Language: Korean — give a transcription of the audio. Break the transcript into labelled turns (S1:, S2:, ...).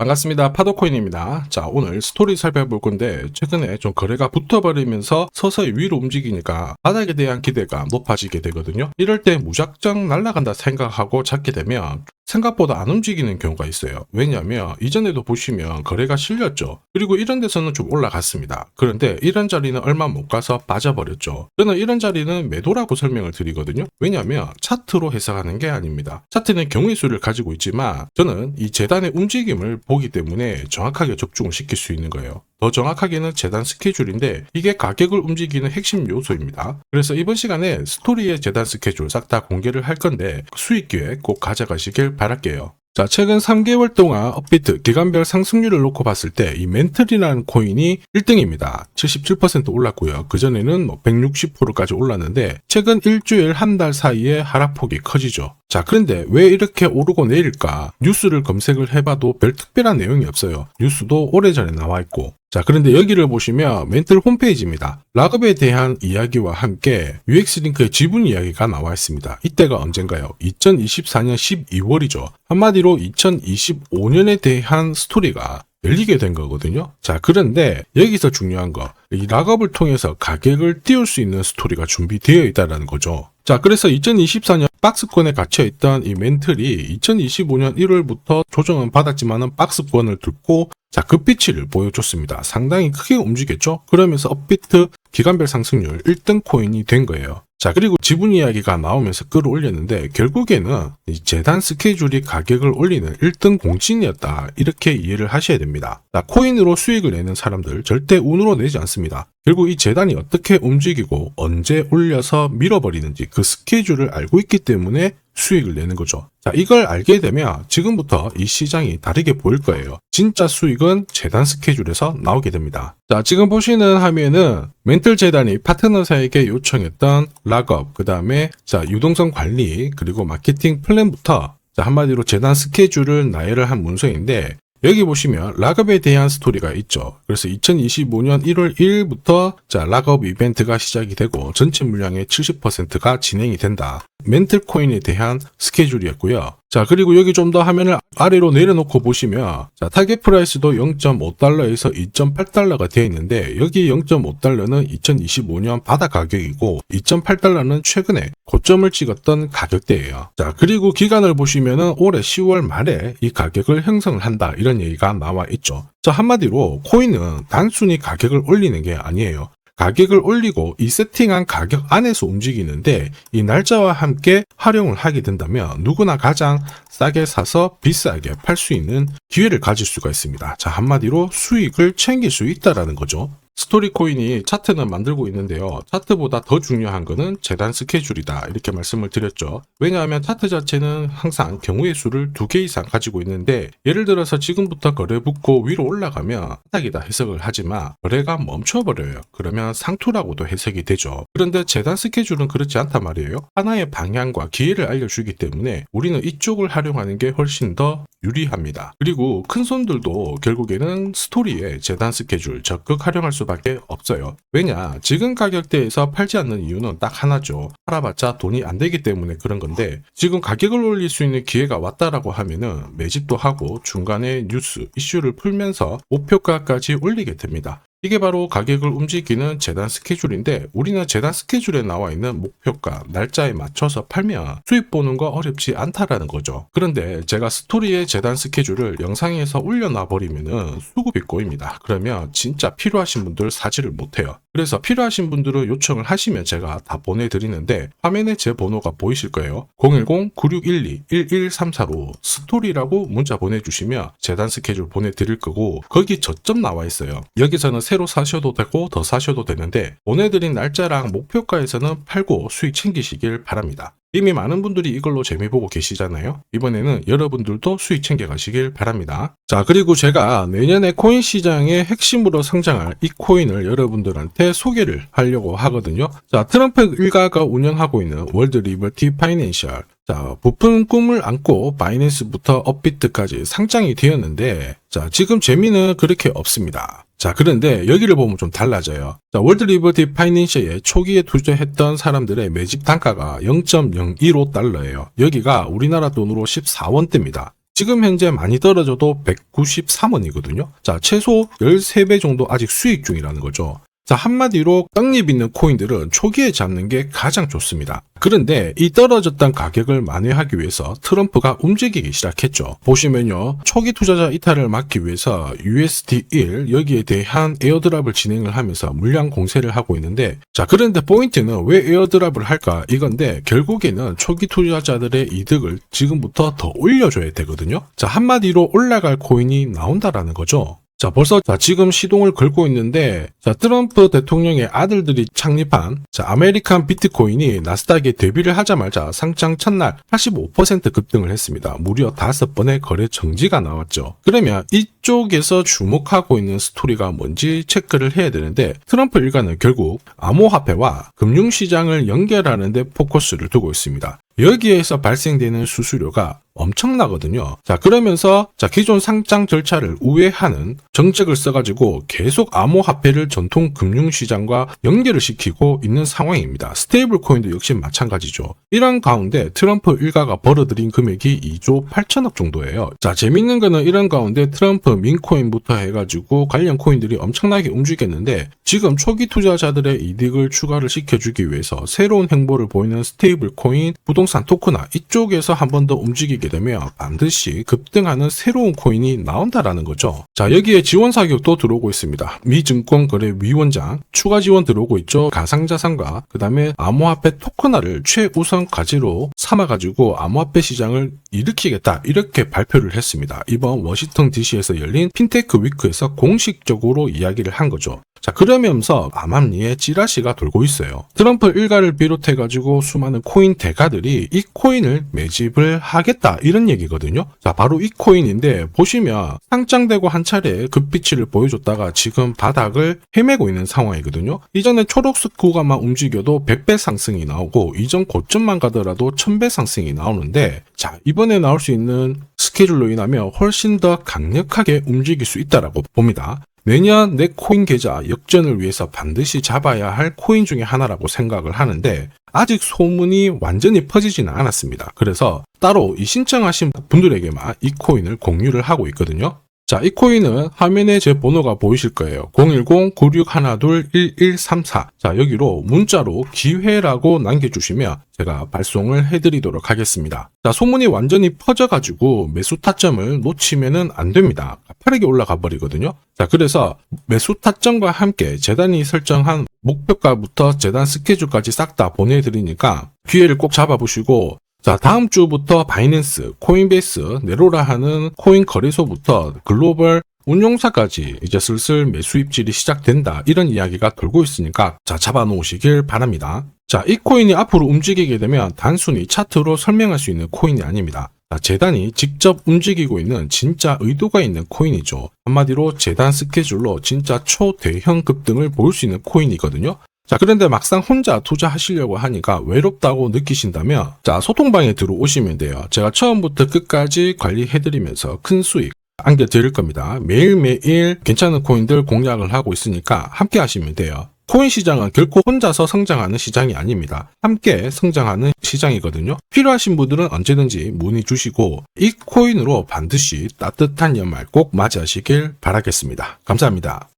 S1: 반갑습니다. 파도코인입니다. 자, 오늘 스토리 살펴볼 건데 최근에 좀 거래가 붙어버리면서 서서히 위로 움직이니까 바닥에 대한 기대가 높아지게 되거든요. 이럴 때 무작정 날아간다 생각하고 잡게 되면 생각보다 안 움직이는 경우가 있어요. 왜냐하면 이전에도 보시면 거래가 실렸죠. 그리고 이런 데서는 좀 올라갔습니다. 그런데 이런 자리는 얼마 못 가서 빠져버렸죠. 저는 이런 자리는 매도라고 설명을 드리거든요. 왜냐하면 차트로 해석하는 게 아닙니다. 차트는 경우의 수를 가지고 있지만 저는 이 재단의 움직임을 보기 때문에 정확하게 적중을 시킬 수 있는 거예요. 더 정확하게는 재단 스케줄인데 이게 가격을 움직이는 핵심 요소입니다. 그래서 이번 시간에 스토리의 재단 스케줄 싹 다 공개를 할 건데 수익 기회 꼭 가져가시길 바랄게요. 자, 최근 3개월 동안 업비트 기간별 상승률을 놓고 봤을 때 이 멘틀이라는 코인이 1등입니다. 77% 올랐고요. 그전에는 160%까지 올랐는데 최근 일주일 한 달 사이에 하락폭이 커지죠. 자, 그런데 왜 이렇게 오르고 내릴까? 뉴스를 검색을 해봐도 별 특별한 내용이 없어요. 뉴스도 오래전에 나와 있고. 자, 그런데 여기를 보시면 멘틀 홈페이지입니다. 락업에 대한 이야기와 함께 UX링크의 지분 이야기가 나와 있습니다. 이때가 언젠가요? 2024년 12월이죠. 한마디로 2025년에 대한 스토리가 열리게 된 거거든요. 자, 그런데 여기서 중요한 거, 이 락업을 통해서 가격을 띄울 수 있는 스토리가 준비되어 있다는 거죠. 자, 그래서 2024년 박스권에 갇혀있던 이 멘틀이 2025년 1월부터 조정은 받았지만은 박스권을 뚫고 자, 급비치를 보여줬습니다. 상당히 크게 움직였죠? 그러면서 업비트 기간별 상승률 1등 코인이 된 거예요. 자, 그리고 지분 이야기가 나오면서 끌어올렸는데 결국에는 이 재단 스케줄이 가격을 올리는 1등 공신이었다. 이렇게 이해를 하셔야 됩니다. 자, 코인으로 수익을 내는 사람들 절대 운으로 내지 않습니다. 결국 이 재단이 어떻게 움직이고 언제 올려서 밀어버리는지 그 스케줄을 알고 있기 때문에 수익을 내는 거죠. 자, 이걸 알게 되면 지금부터 이 시장이 다르게 보일 거예요. 진짜 수익은 재단 스케줄에서 나오게 됩니다. 자, 지금 보시는 화면은 멘틀 재단이 파트너사에게 요청했던 락업, 그 다음에 자, 유동성 관리, 그리고 마케팅 플랜부터 자, 한마디로 재단 스케줄을 나열을 한 문서인데 여기 보시면 락업에 대한 스토리가 있죠. 그래서 2025년 1월 1일부터 자, 락업 이벤트가 시작이 되고 전체 물량의 70%가 진행이 된다. 멘틀 코인에 대한 스케줄이었고요. 자, 그리고 여기 좀 더 화면을 아래로 내려놓고 보시면 자, 타겟 프라이스도 0.5달러에서 2.8달러가 되어 있는데 여기 0.5달러는 2025년 바다 가격이고 2.8달러는 최근에 고점을 찍었던 가격대예요. 자, 그리고 기간을 보시면은 올해 10월 말에 이 가격을 형성을 한다. 이런 얘기가 나와 있죠. 자, 한마디로 코인은 단순히 가격을 올리는 게 아니에요. 가격을 올리고 이 세팅한 가격 안에서 움직이는데 이 날짜와 함께 활용을 하게 된다면 누구나 가장 싸게 사서 비싸게 팔 수 있는 기회를 가질 수가 있습니다. 자, 한마디로 수익을 챙길 수 있다라는 거죠. 스토리 코인이 차트는 만들고 있는데요. 차트보다 더 중요한 거는 재단 스케줄이다. 이렇게 말씀을 드렸죠. 왜냐하면 차트 자체는 항상 경우의 수를 2개 이상 가지고 있는데 예를 들어서 지금부터 거래 붙고 위로 올라가면 바닥이다 해석을 하지만 거래가 멈춰버려요. 그러면 상투라고도 해석이 되죠. 그런데 재단 스케줄은 그렇지 않단 말이에요. 하나의 방향과 기회를 알려주기 때문에 우리는 이쪽을 활용하는 게 훨씬 더 유리합니다. 그리고 큰 손들도 결국에는 스토리에 재단 스케줄 적극 활용할 수밖에 없어요. 왜냐? 지금 가격대에서 팔지 않는 이유는 딱 하나죠. 팔아봤자 돈이 안 되기 때문에 그런 건데 지금 가격을 올릴 수 있는 기회가 왔다라고 하면은 매집도 하고 중간에 뉴스, 이슈를 풀면서 목표가까지 올리게 됩니다. 이게 바로 가격을 움직이는 재단 스케줄인데 우리는 재단 스케줄에 나와 있는 목표가 날짜에 맞춰서 팔면 수익 보는 거 어렵지 않다라는 거죠. 그런데 제가 스토리의 재단 스케줄을 영상에서 올려놔 버리면은 수급이 꼬입니다. 그러면 진짜 필요하신 분들 사지를 못해요. 그래서 필요하신 분들은 요청을 하시면 제가 다 보내드리는데 화면에 제 번호가 보이실 거예요. 010-9612-1134로 스토리라고 문자 보내주시면 재단 스케줄 보내드릴 거고 거기 저점 나와 있어요. 여기서는 새로 사셔도 되고 더 사셔도 되는데 보내드린 날짜랑 목표가에서는 팔고 수익 챙기시길 바랍니다. 이미 많은 분들이 이걸로 재미 보고 계시잖아요. 이번에는 여러분들도 수익 챙겨 가시길 바랍니다. 자, 그리고 제가 내년에 코인 시장의 핵심으로 성장할 이 코인을 여러분들한테 소개를 하려고 하거든요. 자, 트럼프 일가가 운영하고 있는 월드 리버티 파이낸셜. 자, 부푼 꿈을 안고 바이낸스부터 업비트까지 상장이 되었는데 자, 지금 재미는 그렇게 없습니다. 자, 그런데 여기를 보면 좀 달라져요. 자, 월드 리버티 파이낸셜에 초기에 투자했던 사람들의 매집 단가가 0.015달러예요. 여기가 우리나라 돈으로 14원대입니다. 지금 현재 많이 떨어져도 193원이거든요. 자, 최소 13배 정도 아직 수익 중이라는 거죠. 자, 한마디로 떡잎 있는 코인들은 초기에 잡는 게 가장 좋습니다. 그런데 이 떨어졌던 가격을 만회하기 위해서 트럼프가 움직이기 시작했죠. 보시면요, 초기 투자자 이탈을 막기 위해서 USD1 여기에 대한 에어드랍을 진행을 하면서 물량 공세를 하고 있는데, 자, 그런데 포인트는 왜 에어드랍을 할까 이건데, 결국에는 초기 투자자들의 이득을 지금부터 더 올려줘야 되거든요. 자, 한마디로 올라갈 코인이 나온다라는 거죠. 자, 벌써 지금 시동을 걸고 있는데, 자, 트럼프 대통령의 아들들이 창립한 아메리칸 비트코인이 나스닥에 데뷔를 하자마자 상장 첫날 85% 급등을 했습니다. 무려 5번의 거래 정지가 나왔죠. 그러면 이쪽에서 주목하고 있는 스토리가 뭔지 체크를 해야 되는데, 트럼프 일가는 결국 암호화폐와 금융시장을 연결하는 데 포커스를 두고 있습니다. 여기에서 발생되는 수수료가 엄청나거든요. 자, 그러면서 기존 상장 절차를 우회하는 정책을 써가지고 계속 암호화폐를 전통 금융시장과 연결을 시키고 있는 상황입니다. 스테이블 코인도 역시 마찬가지죠. 이런 가운데 트럼프 일가가 벌어들인 금액이 2조 8천억 정도예요. 자, 재밌는 거는 이런 가운데 트럼프 민코인부터 해가지고 관련 코인들이 엄청나게 움직였는데, 지금 초기 투자자들의 이득을 추가를 시켜주기 위해서 새로운 행보를 보이는 스테이블 코인, 부동산 토크나 이쪽에서 한 번 더 움직이게 되면 반드시 급등하는 새로운 코인이 나온다라는 거죠. 자, 여기에 지원 사격도 들어오고 있습니다. 미 증권거래위원장 추가 지원 들어오고 있죠. 가상자산과 그 다음에 암호화폐 토큰화를 최우선 과제로 삼아가지고 암호화폐 시장을 일으키겠다, 이렇게 발표를 했습니다. 이번 워싱턴 DC에서 열린 핀테크 위크에서 공식적으로 이야기를 한 거죠. 자, 그러면서 암암리에 찌라시가 돌고 있어요. 트럼프 일가를 비롯해가지고 수많은 코인 대가들이 이 코인을 매집을 하겠다, 이런 얘기거든요. 자, 바로 이 코인인데, 보시면 상장되고 한 차례 급비치를 보여줬다가 지금 바닥을 헤매고 있는 상황이거든요. 이전에 초록색 구간만 움직여도 100배 상승이 나오고, 이전 고점만 가더라도 1000배 상승이 나오는데, 자, 이번에 나올 수 있는 스케줄로 인하면 훨씬 더 강력하게 움직일 수 있다라고 봅니다. 내년 내 코인 계좌 역전을 위해서 반드시 잡아야 할 코인 중에 하나라고 생각을 하는데, 아직 소문이 완전히 퍼지지는 않았습니다. 그래서 따로 이 신청하신 분들에게만 이 코인을 공유를 하고 있거든요. 자, 이 코인은 화면에 제 번호가 보이실 거예요. 010-9612-1134. 자, 여기로 문자로 기회라고 남겨주시면 제가 발송을 해드리도록 하겠습니다. 자, 소문이 완전히 퍼져가지고 매수 타점을 놓치면은 안 됩니다. 빠르게 올라가 버리거든요. 자, 그래서 매수 타점과 함께 재단이 설정한 목표가부터 재단 스케줄까지 싹 다 보내드리니까 기회를 꼭 잡아보시고, 자, 다음 주부터 바이낸스, 코인베이스, 네로라 하는 코인 거래소부터 글로벌 운용사까지 이제 슬슬 매수 입질이 시작된다, 이런 이야기가 돌고 있으니까 자, 잡아놓으시길 바랍니다. 자, 이 코인이 앞으로 움직이게 되면 단순히 차트로 설명할 수 있는 코인이 아닙니다. 자, 재단이 직접 움직이고 있는 진짜 의도가 있는 코인이죠. 한마디로 재단 스케줄로 진짜 초대형 급등을 보일 수 있는 코인이거든요. 자, 그런데 막상 혼자 투자하시려고 하니까 외롭다고 느끼신다면, 자, 소통방에 들어오시면 돼요. 제가 처음부터 끝까지 관리해드리면서 큰 수익 안겨드릴 겁니다. 매일매일 괜찮은 코인들 공략을 하고 있으니까 함께 하시면 돼요. 코인 시장은 결코 혼자서 성장하는 시장이 아닙니다. 함께 성장하는 시장이거든요. 필요하신 분들은 언제든지 문의 주시고, 이 코인으로 반드시 따뜻한 연말 꼭 맞이하시길 바라겠습니다. 감사합니다.